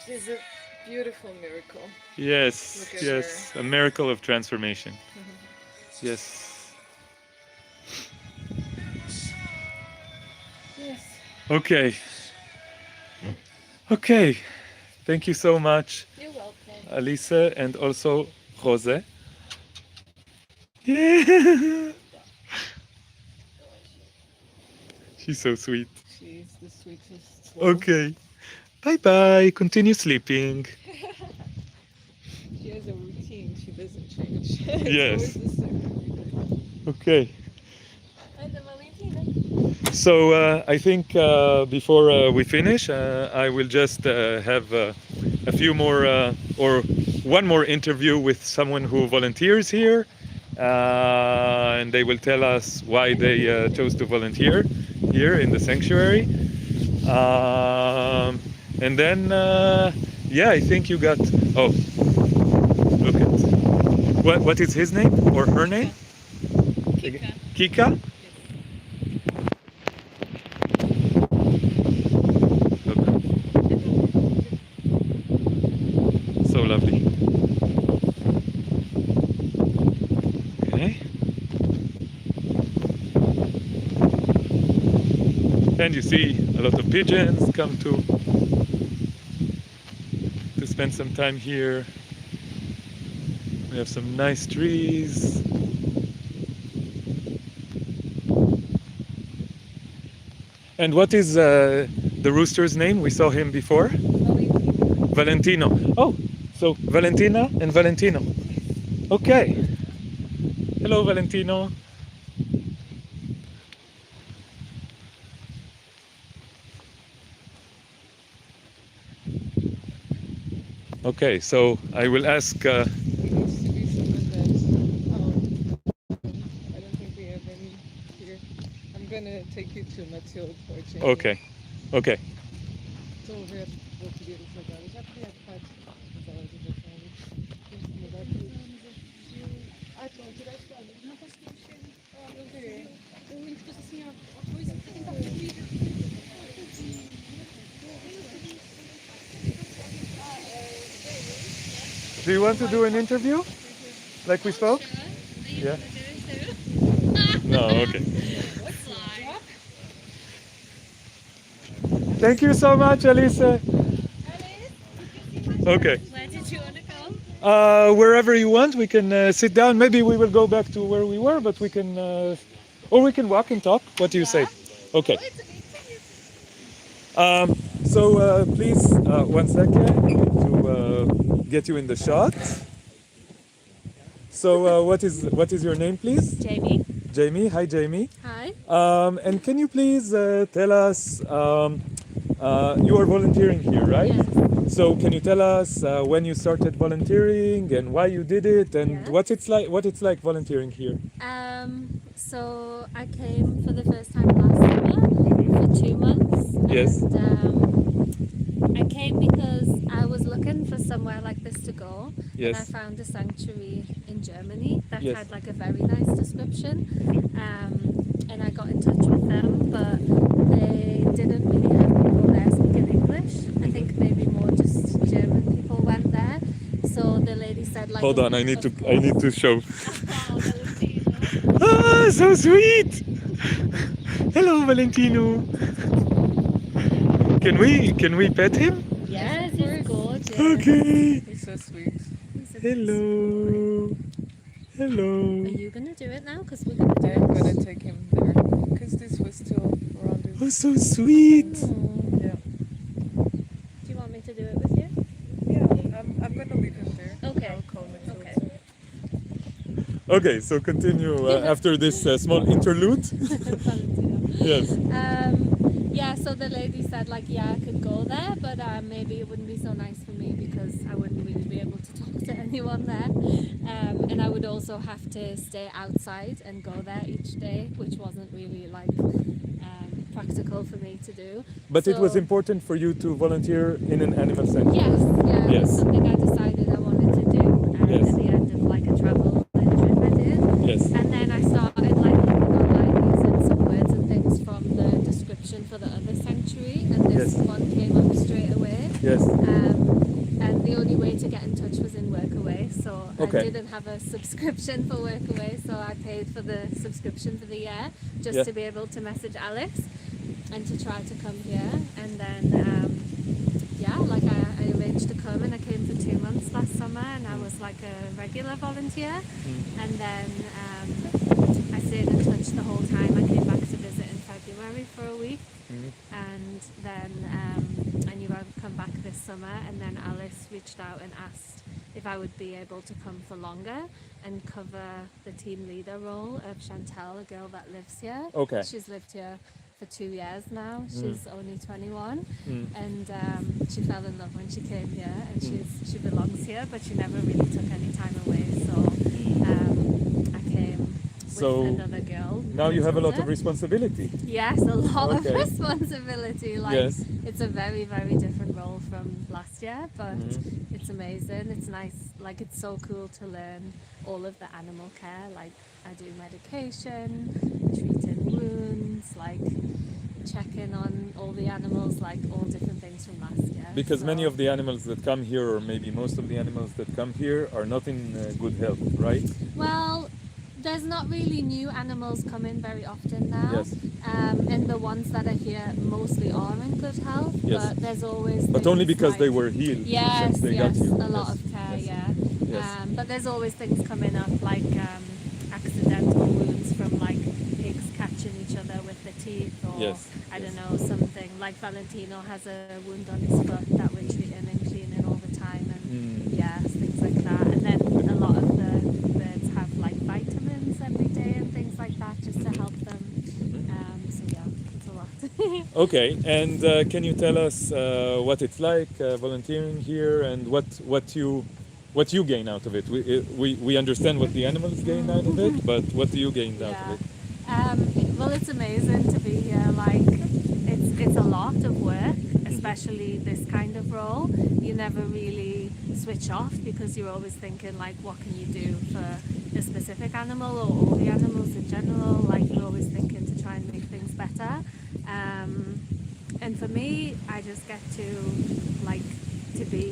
She's a Beautiful miracle. Yes, Look at yes, a miracle of transformation. Yes. Yes. Okay. Okay. Thank you so much, You're welcome. Alisa, and also Jose. Yeah. She's so sweet. She's the sweetest. Okay. Bye bye. Continue sleeping. She has a routine. She doesn't change. It's Yes. always the same every day. Okay. Hi, the Valentina. So I think before we finish, I will just have a few more or one more interview with someone who volunteers here, and they will tell us why they chose to volunteer here in the sanctuary. And then, yeah, I think you got. Oh, look at what is his name or her name? Kika. Kika. Look, so lovely. Okay. And you see a lot of pigeons come to spend some time here. We have some nice trees. And what is the rooster's name? We saw him before. Valentino. Oh, so Valentina and Valentino. Okay. Hello, Valentino. Okay, so I will ask. There needs to be someone that. I don't think we have any here. I'm gonna take you to Matilde for a change. Okay, okay. Estou a ver, vou pedir o trabalho. Já pedi há bocado. Mas ela diz assim, temos que mudar tudo. Ah, tu não tiraste nada? Não consegui mexer. Ah, não vi. O único que assim, ó, coisa que tentar fugir. Do you want to do an interview, like we spoke? Yeah. No, okay. Thank you so much, Alisa. Okay. Where did you want to go? Wherever you want, we can sit down. Maybe we will go back to where we were, but we can, or we can walk and talk. What do you say? Okay. So please, 1 second. I need to get you in the shot. So what is your name, please? Jamie. Jamie. Hi, Jamie. Hi. And can you please tell us, you are volunteering here, right? Yes. So can you tell us when you started volunteering and why you did it and Yes. what it's like volunteering here? So I came for the first time last summer for 2 months. Yes. And I came because I was looking for somewhere like this to go. Yes. And I found a sanctuary in Germany that Yes. had like a very nice description. And I got in touch with them, but they didn't really have people there speaking English. I think maybe more just German people went there. So the lady said like, Hold on, I need to show. Oh, Valentino. Ah, so sweet! Hello, Valentino. Can we pet him? Yes, he's gorgeous. Okay. He's so sweet. He's a Hello. Hello. Are you gonna do it now? Because we're gonna do I'm it. gonna take him there because this was still around his. Oh, so sweet. Oh. Yeah. Do you want me to do it with you? Yeah. I'm gonna leave him there. Okay. I'll call Matilde. Okay. Okay, so continue after this small interlude. Valentino. Yes. Yeah, so the lady said like, yeah, I could go there, but maybe it wouldn't be so nice for me because I wouldn't really be able to talk to anyone there. And I would also have to stay outside and go there each day, which wasn't really like practical for me to do. But it was So- important for you to volunteer in an animal sanctuary. Yes, yeah, it Yes. was something I decided I wanted to do Yes. at the end of like a travel trip I did. Yes. And then I started like looking online using some words and things from the description for the other sanctuary, and this Yes. one came up straight away. Yes. And the didn't have a subscription for Workaway, so I paid for the subscription for the year just Yeah. to be able to message Alex and to try to come here. And then yeah, like I arranged to come, and I came for 2 months last summer, and I was like a regular volunteer. And then I stayed in touch the whole time. I came back to visit in February for a week, and then I knew I would come back this summer. And then Alice reached out and asked if I would be able to come for longer and cover the team leader role of Chantal, a girl that lives here. Okay. She's lived here for 2 years now. She's only 21, and she fell in love when she came here, and she belongs here, but she never really took any time away. So I came So with another girl. now you have a lot of Matilda. responsibility. Yes, a lot Okay. of responsibility. Like Yes. it's a very, very different role from last year, but it's amazing. It's nice. Like it's so cool to learn all of the animal care. Like I do medication, treating wounds, like checking on all the animals, like all different things from last year. Because many So- of the animals that come here, or maybe most of the animals that come here, are not in good health, right? Well, there's not really new animals coming very often now. Yes. And the ones that are here mostly are in good health. Yes. But there's always But only things because they like- were healed Yes, since they got yes, here. a lot Yes. of care, yeah. Yes. But there's always things coming up like accidental wounds from like pigs catching each other with the teeth, or Yes, I don't know, something like Valentino has a wound on his foot that we're treating and cleaning all the time, and yeah, things like that. And then a lot of the birds have like vitamins every day and things like that just to help them. So yeah, it's a lot. Okay, and can you tell us what it's like volunteering here, and what you gain out of it? We understand what the animals gain out of it, but what do you gain out of it? Well, it's amazing to be here. Like, it's a lot of work, especially this kind of role. You never really switch off because you're always thinking like, what can you do for a specific animal or all the animals in general? Like, you're always thinking to try and make things better. And for me, I just get to be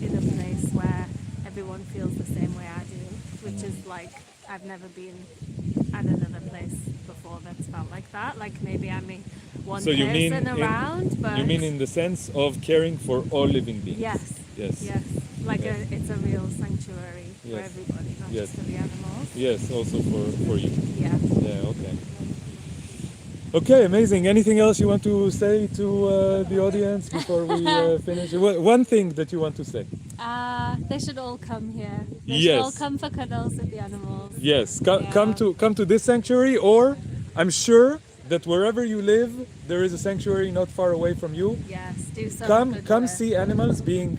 in a place where everyone feels the same way I do, which is like I've never been at another place before that's felt like that. Like maybe I'm one So you mean person around, but you mean in the sense of caring for all living beings? yes, Yes. yes, like Yes. it's a real sanctuary for Yes. everybody, not Yes. just for the animals. Yes, also for you. Yeah. Yeah. Okay. Okay, amazing. Anything else you want to say to the audience before we finish? One thing that you want to say? They should all come here. They should all Yes. come for cuddles with the animals. Yes, Yeah. come to this sanctuary, or I'm sure that wherever you live, there is a sanctuary not far away from you. Yes, do some good Come work. see animals being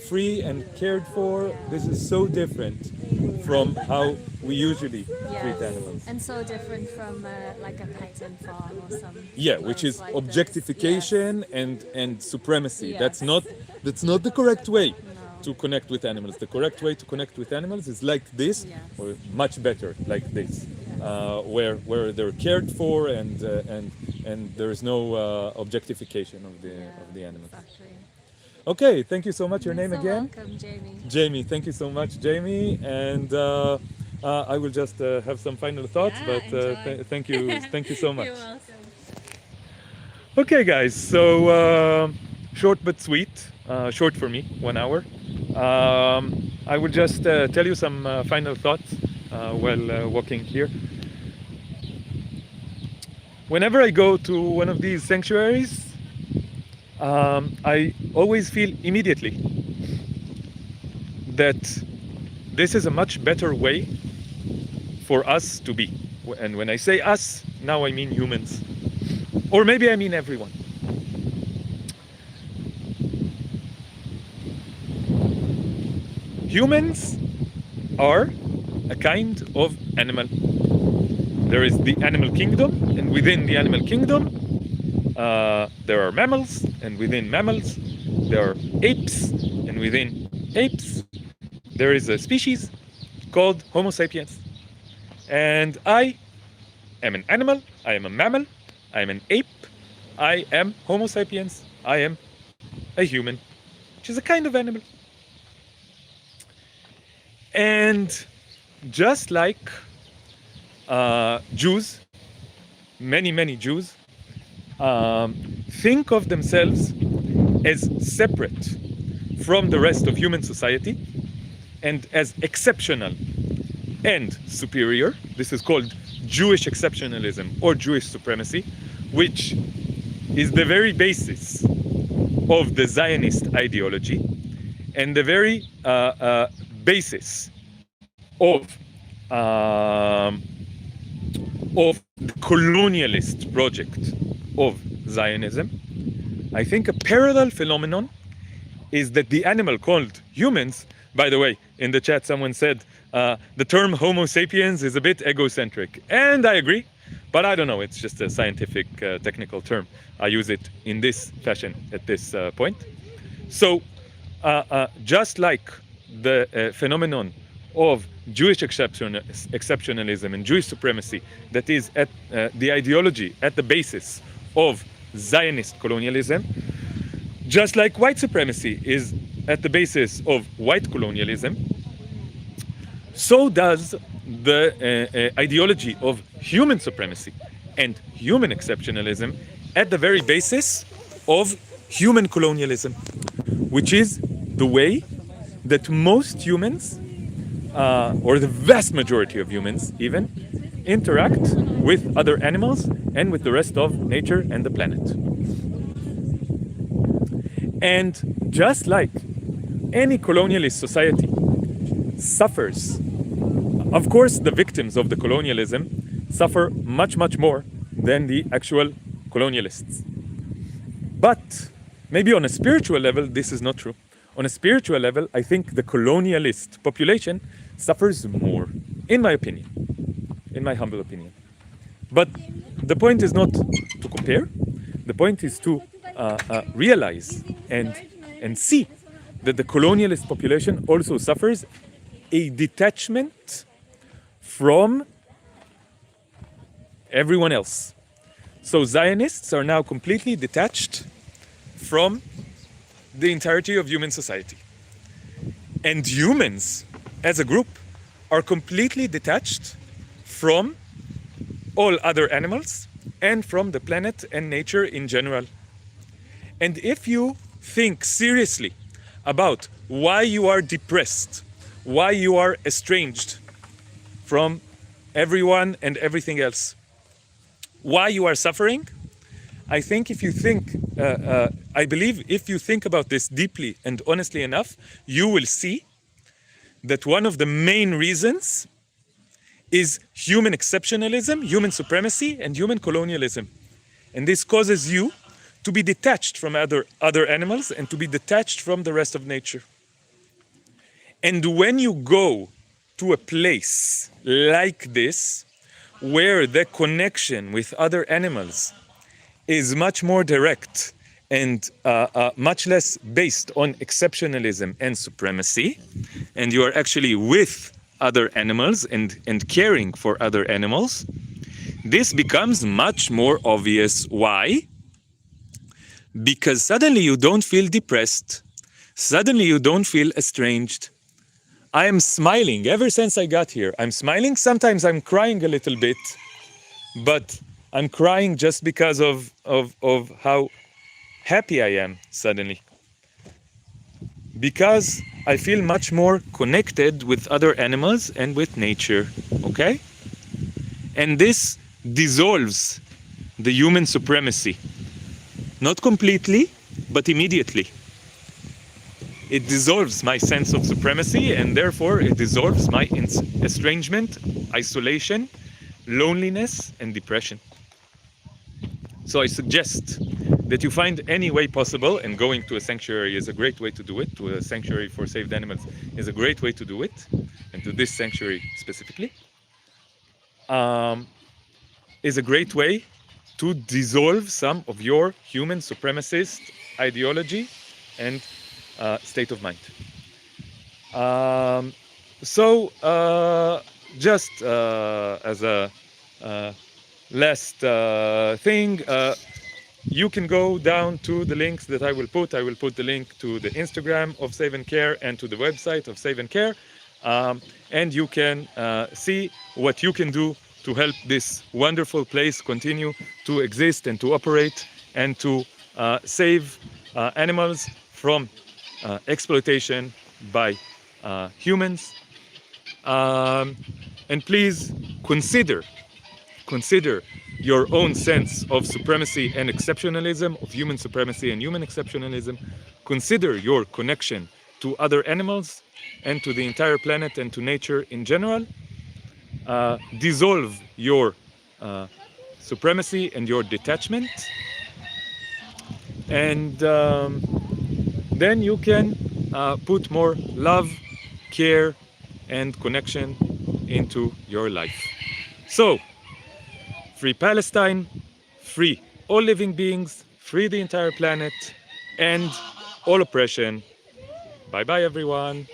free and cared for. This is so different from how we usually treat Yes. animals. And so different from like a petting farm or some. Yeah, which is place like this. objectification and supremacy. Yes. That's not the correct way to connect with animals. The correct way to connect with animals is like this, Yes. or much better like this, where they're cared for and there is no objectification of the animals. Exactly. Okay, thank you so much. Your name So again? welcome, Jamie. Jamie. Thank you so much, Jamie. And I will just have some final thoughts, Yeah, but enjoy. thank you so much. You're welcome. Okay, guys. So short but sweet. Short for me, 1 hour. I will just tell you some final thoughts while walking here. Whenever I go to one of these sanctuaries, I always feel immediately that this is a much better way for us to be. And when I say us, now I mean humans. Or maybe I mean everyone. Humans are a kind of animal. There is the animal kingdom, and within the animal kingdom, there are mammals, and within mammals, there are apes, and within apes, there is a species called Homo sapiens. And I am an animal, I am a mammal, I am an ape, I am Homo sapiens, I am a human, which is a kind of animal. And just like Jews, many Jews, think of themselves as separate from the rest of human society and as exceptional and superior. This is called Jewish exceptionalism or Jewish supremacy, which is the very basis of the Zionist ideology and the very basis of the colonialist project of Zionism. I think a parallel phenomenon is that the animal called humans, by the way, in the chat someone said the term Homo sapiens is a bit egocentric, and I agree, but I don't know, it's just a scientific technical term. I use it in this fashion at this point. So just like the phenomenon of Jewish exceptionalism and Jewish supremacy that is at the ideology at the basis of Zionist colonialism, just like white supremacy is at the basis of white colonialism, so does the ideology of human supremacy and human exceptionalism at the very basis of human colonialism, which is the way that most humans, or the vast majority of humans even, interact with other animals and with the rest of nature and the planet. And just like any colonialist society suffers, of course, the victims of the colonialism suffer much more than the actual colonialists. But maybe on a spiritual level, this is not true. On a spiritual level, I think the colonialist population suffers more, in my opinion, in my humble opinion. But the point is not to compare. The point is to realize and see that the colonialist population also suffers a detachment from everyone else. So Zionists are now completely detached from the entirety of human society. And humans, as a group, are completely detached from all other animals and from the planet and nature in general. And if you think seriously about why you are depressed, why you are estranged from everyone and everything else, why you are suffering, I think if you think, I believe if you think about this deeply and honestly enough, you will see that one of the main reasons is human exceptionalism, human supremacy, and human colonialism. And this causes you to be detached from other animals and to be detached from the rest of nature. And when you go to a place like this, where the connection with other animals is much more direct and much less based on exceptionalism and supremacy, and you are actually with other animals and caring for other animals, this becomes much more obvious. Why? Because suddenly you don't feel depressed, suddenly you don't feel estranged. I am smiling ever since I got here. I'm smiling, sometimes I'm crying a little bit, but I'm crying just because of how happy I am suddenly. Because I feel much more connected with other animals and with nature, okay? And this dissolves the human supremacy. Not completely, but immediately. It dissolves my sense of supremacy, and therefore it dissolves my estrangement, isolation, loneliness, and depression. So I suggest that you find any way possible, and going to a sanctuary is a great way to do it, to a sanctuary for saved animals is a great way to do it, and to this sanctuary specifically, is a great way to dissolve some of your human supremacist ideology and state of mind. Just as a last thing, you can go down to the links that I will put. I will put the link to the Instagram of Save and Care and to the website of Save and Care. and you can see what you can do to help this wonderful place continue to exist and to operate and to save animals from exploitation by humans. And please consider your own sense of supremacy and exceptionalism, of human supremacy and human exceptionalism. Consider your connection to other animals and to the entire planet and to nature in general. Dissolve your supremacy and your detachment, and then you can put more love, care, and connection into your life. So, free Palestine, free all living beings, free the entire planet, and all oppression. Bye bye, everyone.